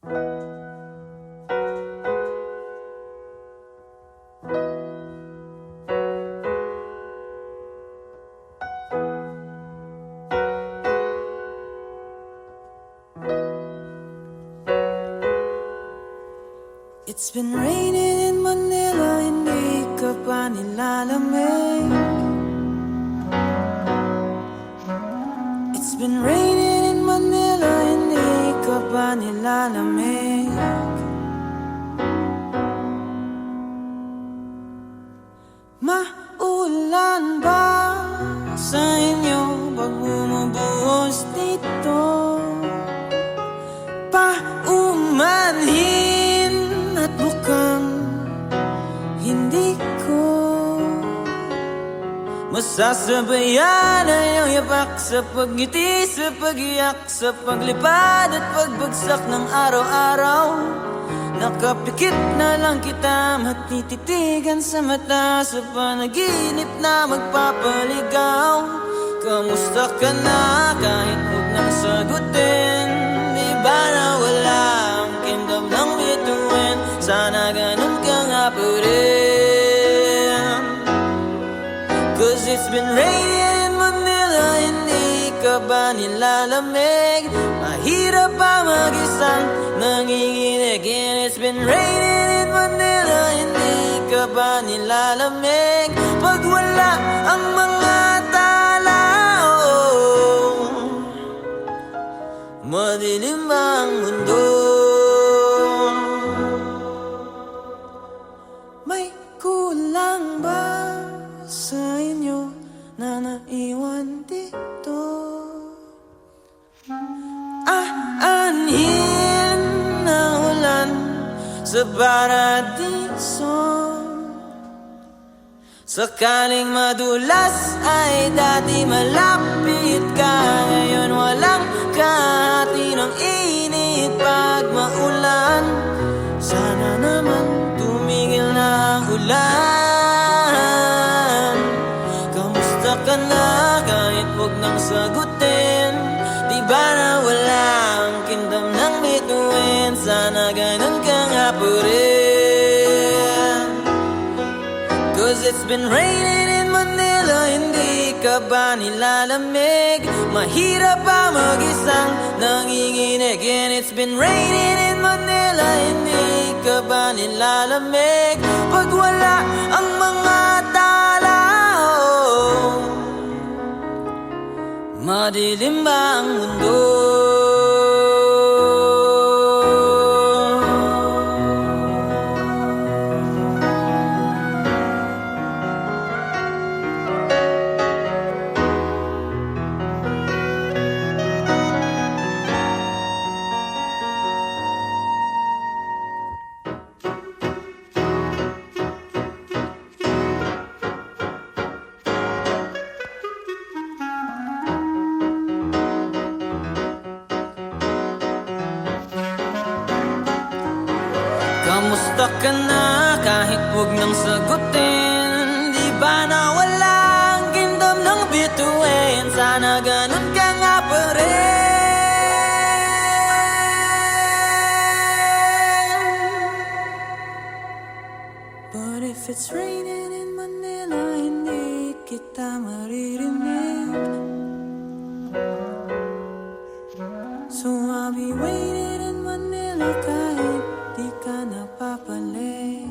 It's been raining in Manila, hindi ka pa nilalamig. It's been raining in Manila, hindi ka pa nilalamig. Maulan ba sa inyo pag bumubuhos dito? Paumanhin at mukhang hindi ko masasabayan ang iyong yapak sa pagngiti, sa pagiyak, sa paglipad at pagbagsak ng araw-araw. Nakapikit na lang kita, matititigan sa mata, sa panaginip na magpapaligaw. Kamusta ka na kahit huwag nang sagutin? Di ba na wala ang kingdom ng bituin? Sana ganun ka nga pa rin. Cause it's been raining in Manila, hindi ka ba nilalamig? Mahirap pa mag-isang nanginginig. And it's been raining in Manila, hindi ka ba nilalamig? Pag wala ang mga tao, madilim ang mundo. May kulang ba sa inyo na naiwan dito? Aanhin na ulan sa paradiso. Sakaling madulas ay dati malapit ka, ngayon walang kahati ng init pag maulan. Sana naman tumigil na ang ulan. Kamusta ka na kahit huwag nang sagutin? Di ba na wala ang kingdom ng bituin? Sana ganun ka nga pa rin. Cause it's been raining in Manila, hindi ka ba nilalamig? Mahirap pa mag-isang nanginginig. And it's been raining in Manila, hindi ka ba nilalamig? Pag wala ang mga tao, madilim ba ang mundo? Kamusta ka na kahit huwag nang sagutin? Di ba na wala ang kingdom ng bituin? Sana ganun ka nga pa rin. But if it's raining in Manila, hindi kita maririnig. So I'll be waiting in Manila kahit di ka napapalik.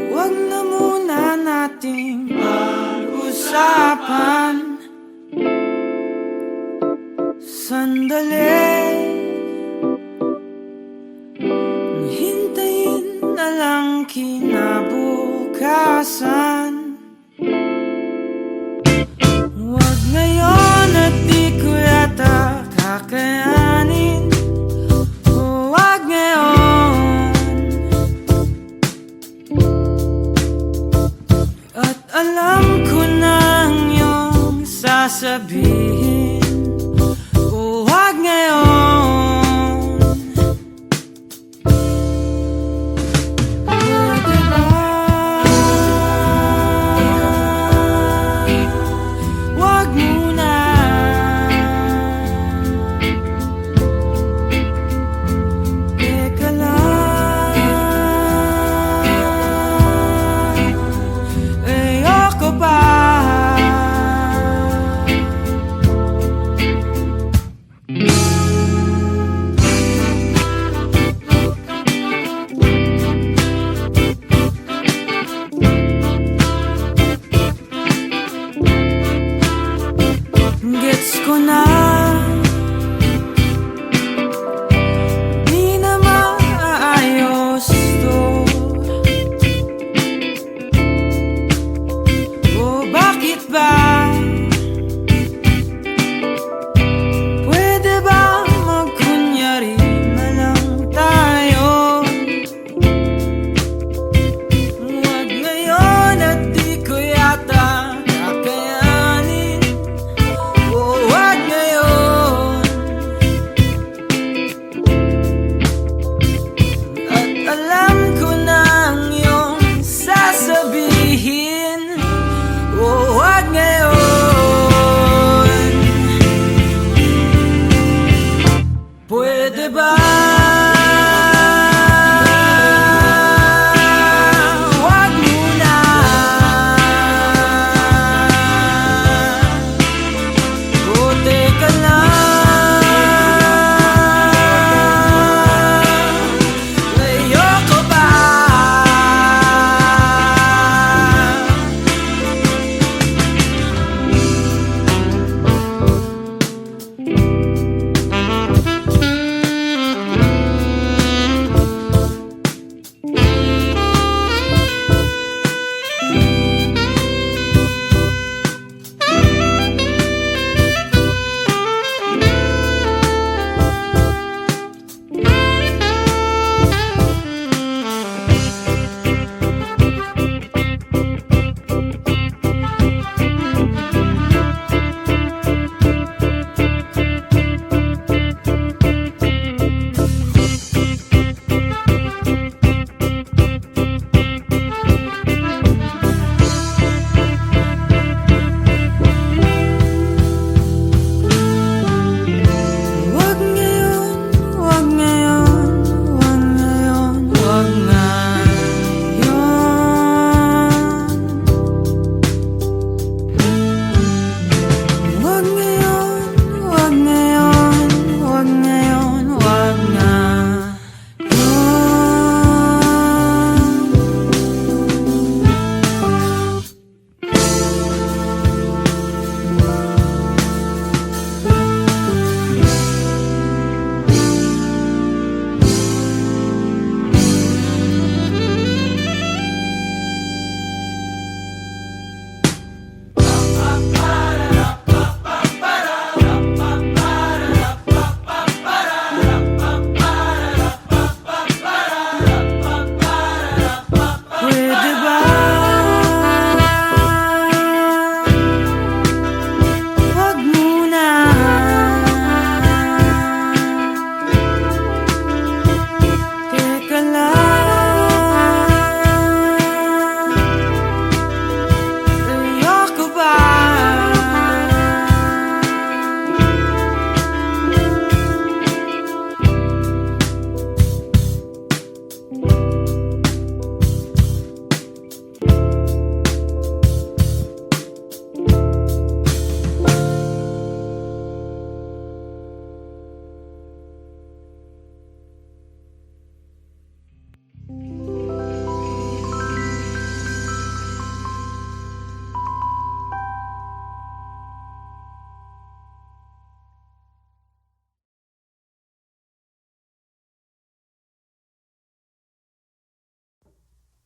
Wag na muna nating pag-usapan. Sandali, hintayin na lang ng kinabukasan. Huwag ngayon at di ko yata kakayanin. Huwag ngayon. At alam ko na ang iyong sasabihin. Huwag ngayon. Pwede ba? Huwag muna. Teka lang. Ayoko pa.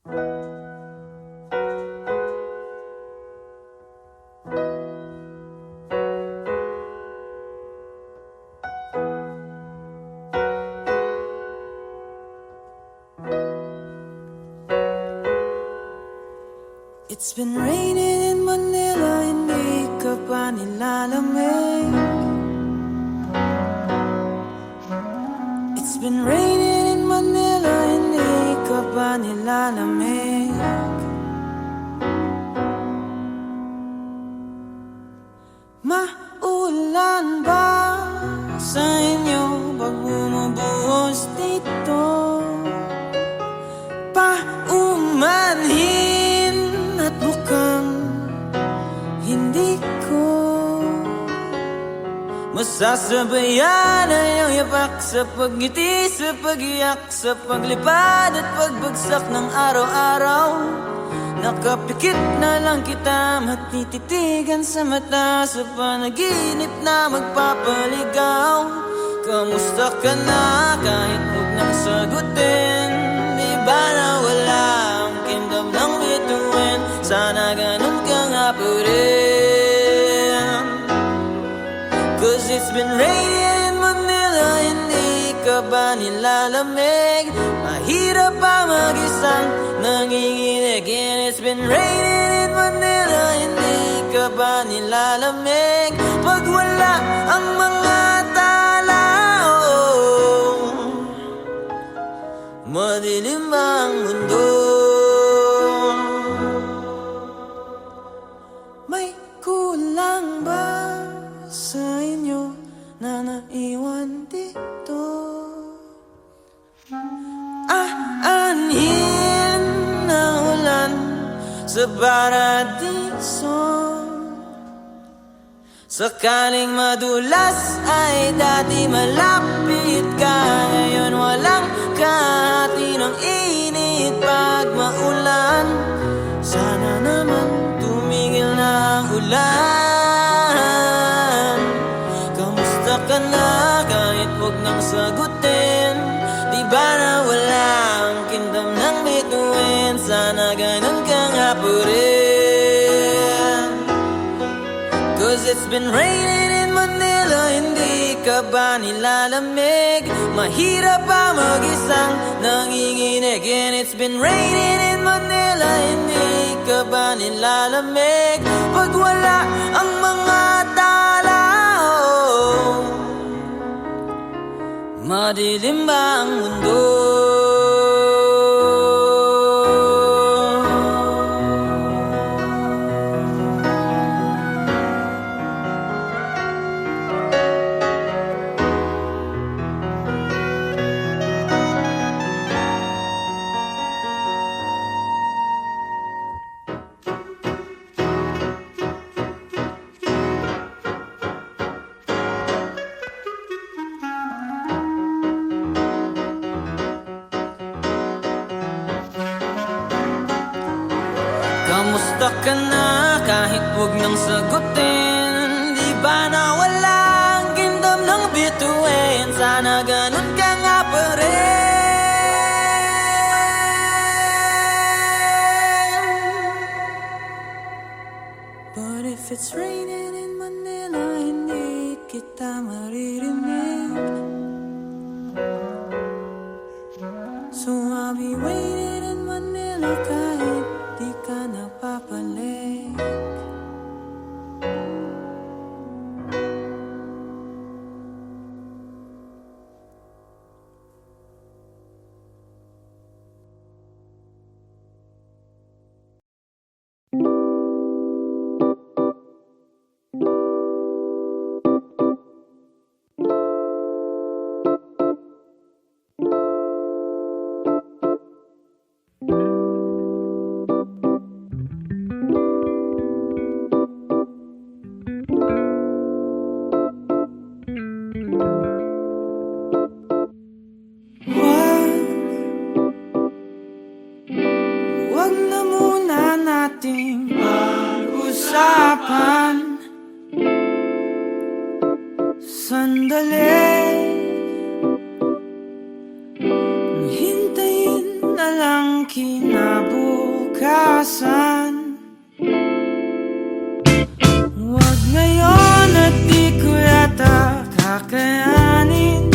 It's been raining in Manila, hindi ka pa nilalamig. It's been raining in Manila, hindi ka pa nilalamig. Maulan ba sa inyo pag bumubuhos dito? Paumanhin at mukhang hindi ko masasabayan ang iyong yapak sa pagngiti, sa pagiyak, sa paglipad at pagbagsak ng araw-araw. Nakapikit na lang kita, matititigan sa mata, sa panaginip na magpapaligaw. Kamusta ka na kahit huwag nang sagutin? Di ba na wala ang kingdom ng bituin? Sana ganun ka nga pa rin. Cause it's been raining in Manila, hindi ka ba nilalamig? Mahirap pa mag-isang nanginginig. And it's been raining in Manila, hindi ka ba nilalamig? Pag wala ang mga tao, madilim ang mundo. May kulang ba sa inyo na naiwan dito? Aanhin na ulan sa paradiso. Sakaling madulas ay dati malapit ka, ngayon walang kahati ng init pag maulan. Sana naman tumigil na ang ulan. Kamusta ka na kahit huwag nang sagutin? Di ba na wala ang kingdom ng bituin? Sana ganun ka nga pa rin. Cause it's been raining in Manila, hindi ka ba nilalamig? Mahirap pa mag-isang nanginginig. And it's been raining in Manila, hindi ka ba nilalamig? Pag wala ang mga tao, madilim ba ang mundo? Kamusta ka na kahit huwag nang sagutin? Di ba na wala ang kingdom ng bituin? Sana ganun ka nga pa rin. But if it's raining in Manila, hindi kita maririnig. So I'll be waiting in Manila kahit di ka napapalik. Wag na muna nating pag-usapan. Sandali, hintayin na lang kinabukasan. kalikasan. Huwag ngayon at di ko yata kakayanin.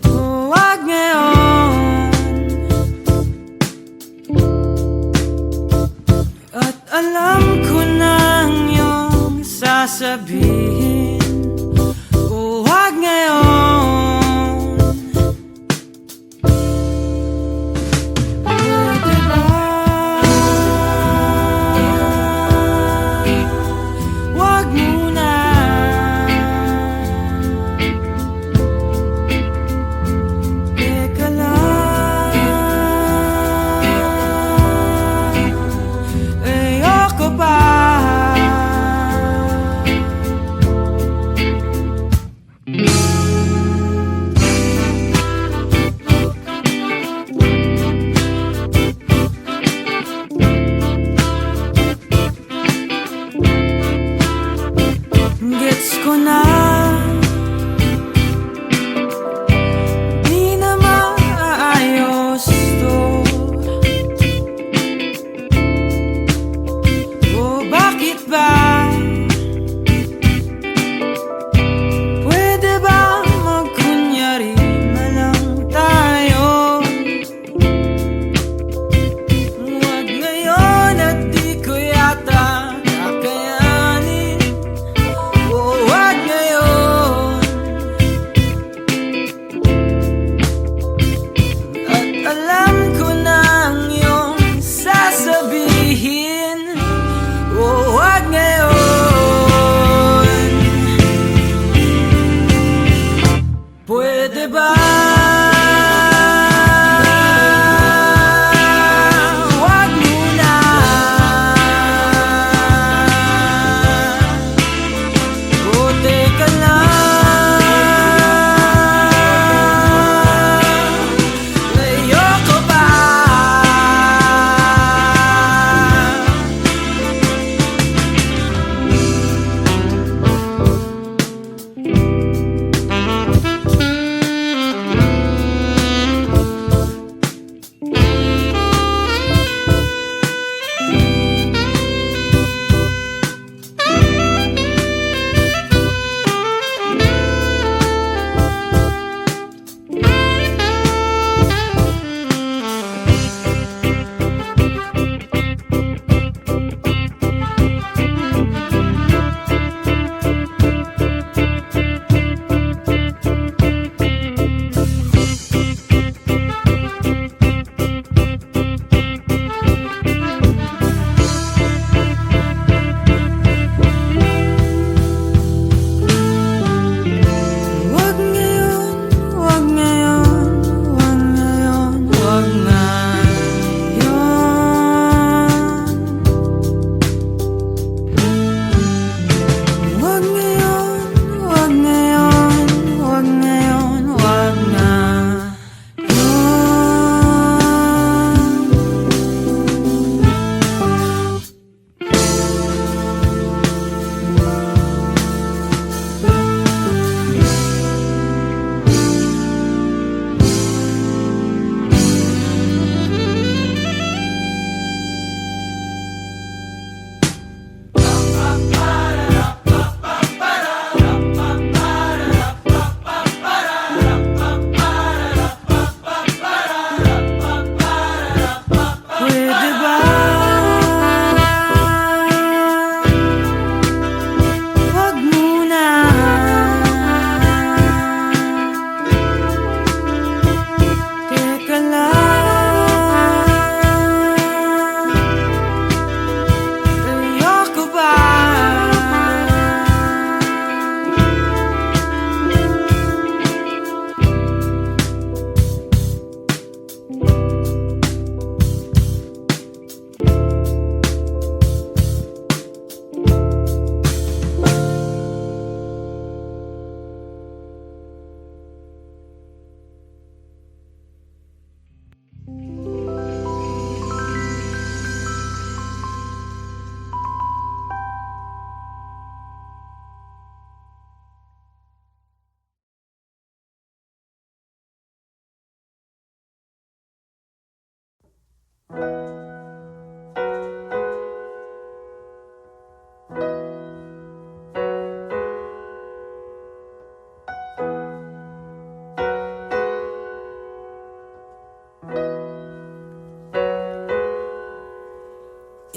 Huwag ngayon. At alam ko na ang iyong sasabihin. Huwag ngayon. Pwede ba? Huwag muna. Teka lang. Ayoko pa.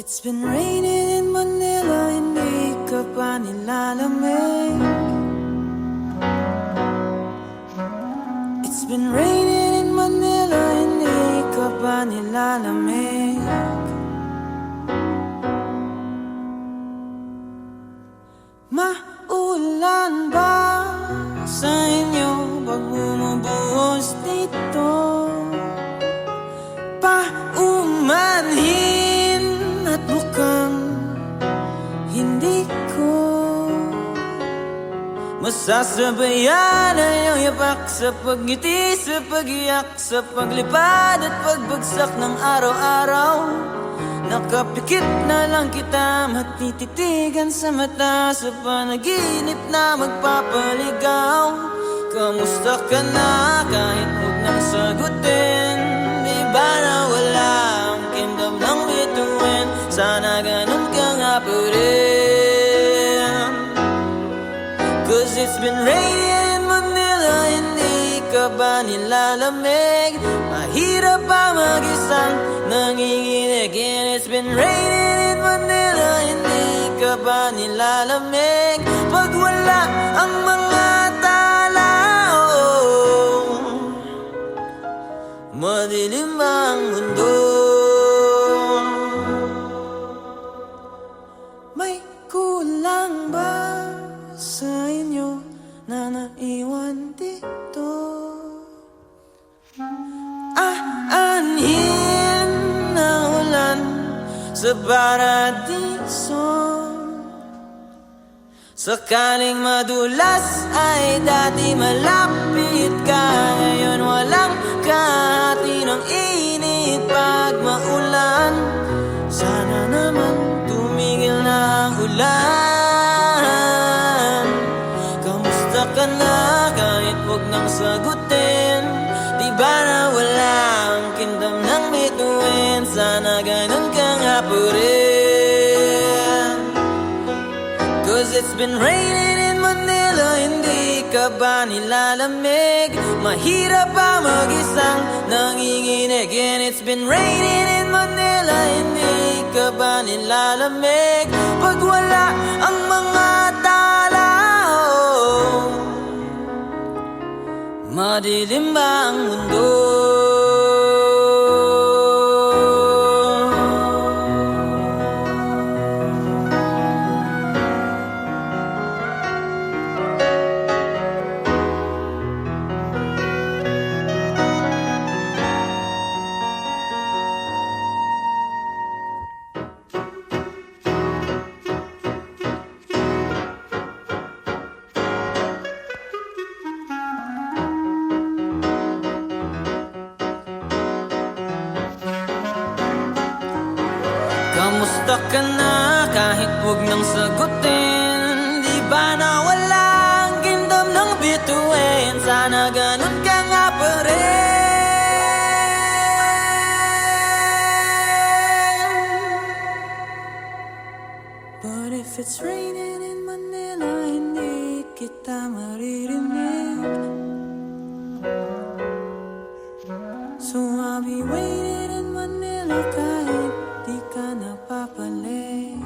It's been raining in Manila, hindi ka pa nilalamig. It's been raining in Manila, hindi ka pa nilalamig. Maulan ba sa inyo pag bumubuhos dito? Paumanhin at mukhang hindi ko masasabayan ang iyong yapak sa pagngiti, sa pagiyak, sa paglipad at pagbagsak ng araw-araw. Nakapikit na lang kita, matititigan sa mata, sa panaginip na magpapaligaw. Kamusta ka na kahit huwag nang sagutin? Di ba na wala ang kingdom ng bituin? Sana ganun ka nga pa rin. Cause it's been raining in Manila, hindi ka ba nilalamig? Mahirap pa mag-isang nanginginig. And it's been raining in Manila, hindi ka ba nilalamig? Pag wala ang mga tao, madilim ang mundo. May kulang ba sa inyo na naiwan dito? Aanhin na ulan sa paradiso. Sakaling madulas ay dati malapit ka, ngayon walang kahati ng init pag maulan. Sana naman tumigil na ang ulan. Kamusta ka na kahit huwag nang sagutin? Di ba na wala ang kingdom ng bituin? Sana ganun ka nga pa rin. Cause it's been raining in Manila, hindi ka ba nilalamig? Mahirap pa mag-isang nanginginig. And it's been raining in Manila, hindi ka ba nilalamig? Pag wala ang mga tao, madilim ba ang mundo? Kamusta ka na kahit huwag nang sagutin? Di ba na wala ang kingdom ng bituin? Sana ganun ka nga pa rin. But if it's raining in Manila, hindi kita maririnig. So I'll be waiting in Manila kahit di ka napapalik.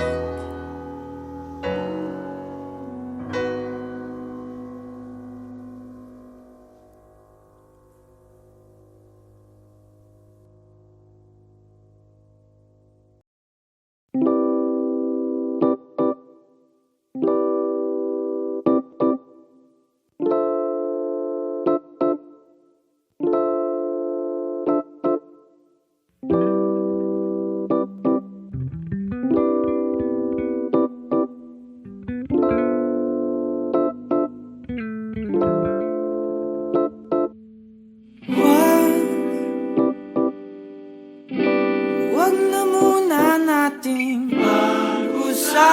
Wag na muna nating pag-usapan.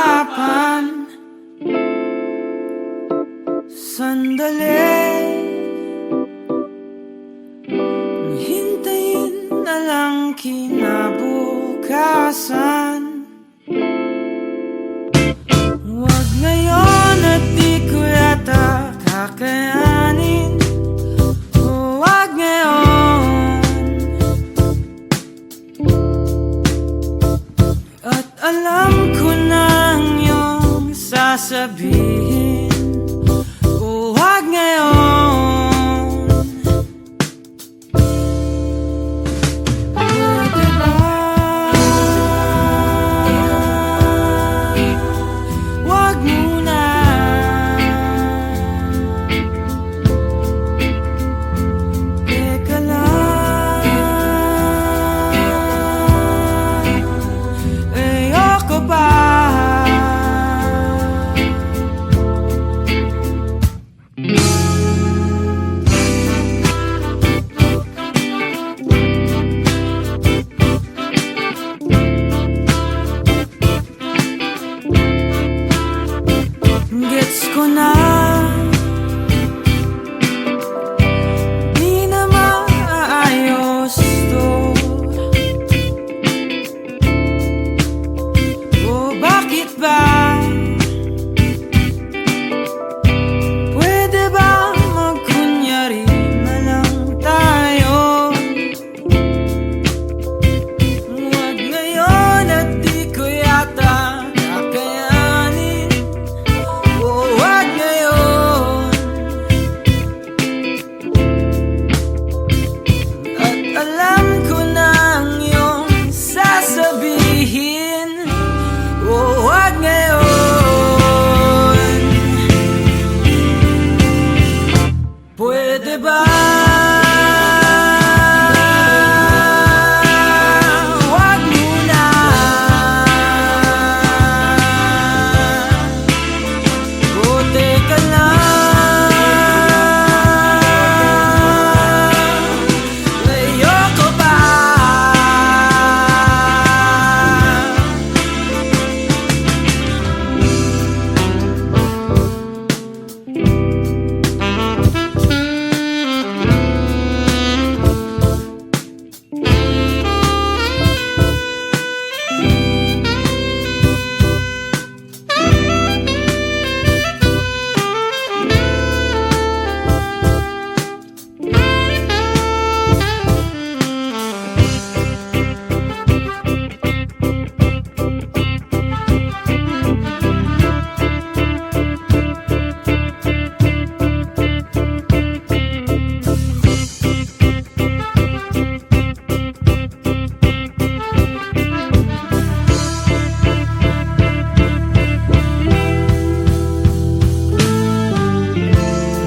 Sandali, hintayin na lang kinabukasan. Wag ngayon at di ko yata kakayanin. Wag ngayon at alam ko na ang iyong sasabihin. Huwag ngayon, pwede ba? Huwag muna. Teka lang, ayoko pa. Gets ko na, di na maayos to. O bakit ba? Pwede ba magkunyari na lang tayo? Huwag ngayon at di ko yata kakayanin. Huwag ngayon, at alam ko na ang iyong sasabihin. Huwag ngayon, pwede ba? Huwag muna. O teka lang, ayoko pa.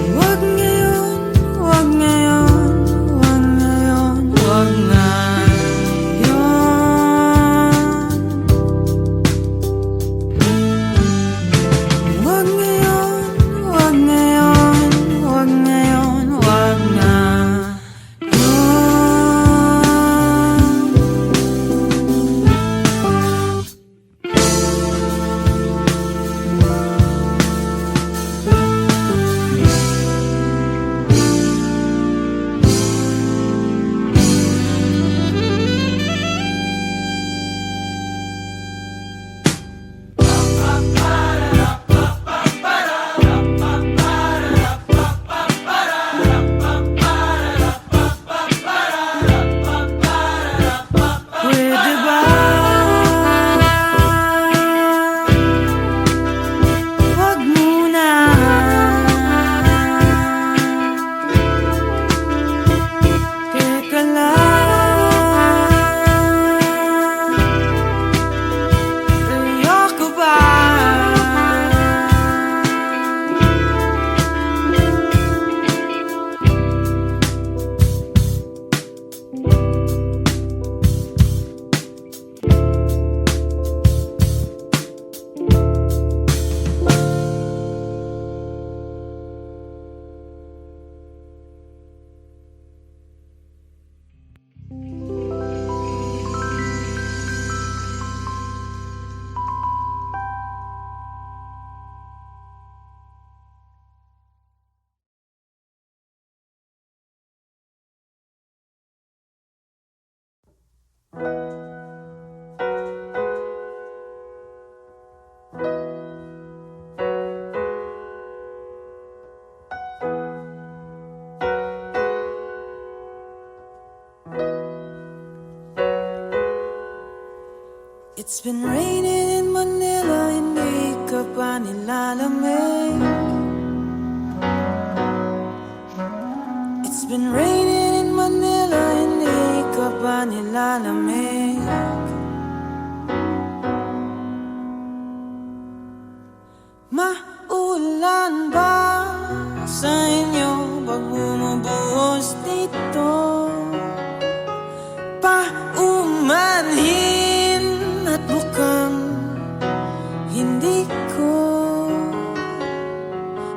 Huwag ngayon, huwag ngayon, huwag ngayon, huwag ngayon. Huwag ngayon, huwag ngayon, huwag ngayon, huwag ngayon. Pwede ba? Huwag muna. Teka lang, ayoko pa. It's been raining in Manila, hindi ka pa nilalamig. It's been raining in Manila, hindi ka pa nilalamig. Maulan ba sa inyo pag bumubuhos dito? Paumanhin at mukhang hindi ko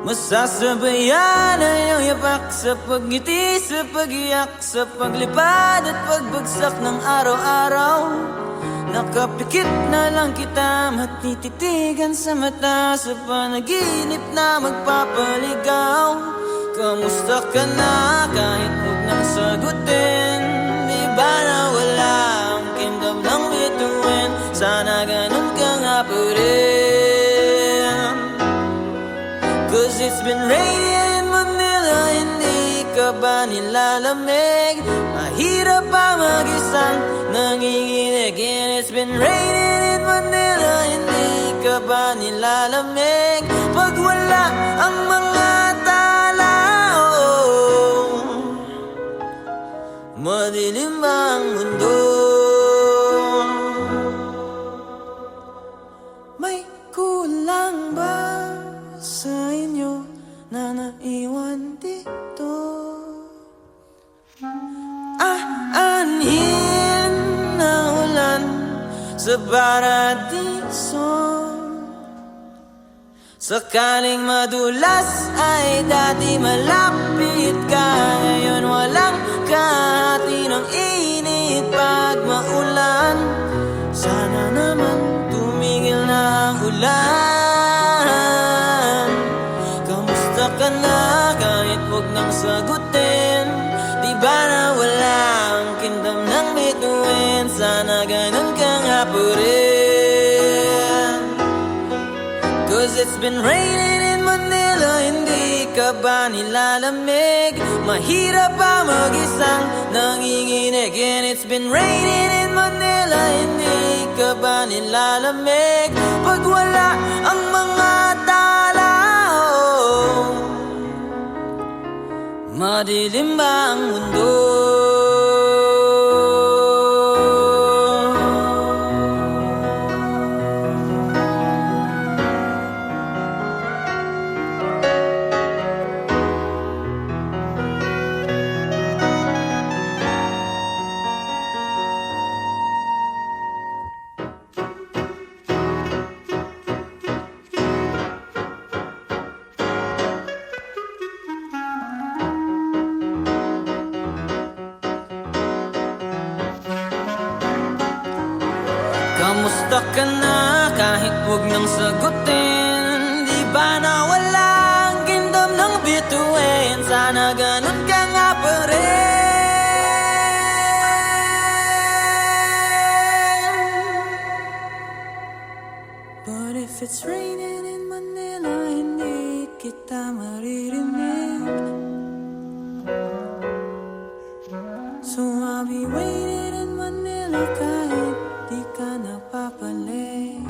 masasabayan ang iyong yapak sa pagngiti, sa pagiyak, sa paglipad at pagbagsak ng araw-araw. Nakapikit na lang kita, matititigan sa mata, sa panaginip na magpapaligaw. Kamusta ka na kahit huwag nang sagutin? Di ba na wala ang kingdom ng bituin? Sana ganun ka nga pa rin. Cause it's been raining in Manila, hindi ka ba nilalamig? Mahirap pa mag-isang nanginginig. And it's been raining in Manila, hindi ka ba nilalamig? Pag wala ang mga tao, madilim ang mundo. May kulang ba sa inyo na naiwan dito? Aanhin na ulan sa paradiso. Sakaling madulas ay dati malapit ka, ngayon walang kahati ng init pag maulan. Sana naman tumigil na ang ulan. Kamusta ka na kahit huwag nang sagutin? Di ba na wala ang kingdom ng bituin? Sana ganun ka nga pa rin. Cause it's been raining in Manila, hindi ka ba nilalamig? Mahirap pa mag-isang nanginginig. And it's been raining in Manila, hindi ka ba nilalamig? Pag wala ang mga tao, madilim ba ang mundo? Kamusta ka na kahit huwag nang sagutin? Di ba na wala ang kingdom ng bituin? Sana ganun ka nga pa rin. But if it's raining in Manila, hindi kita maririnig. So I'll be waiting in Manila kahit di ka napapalik.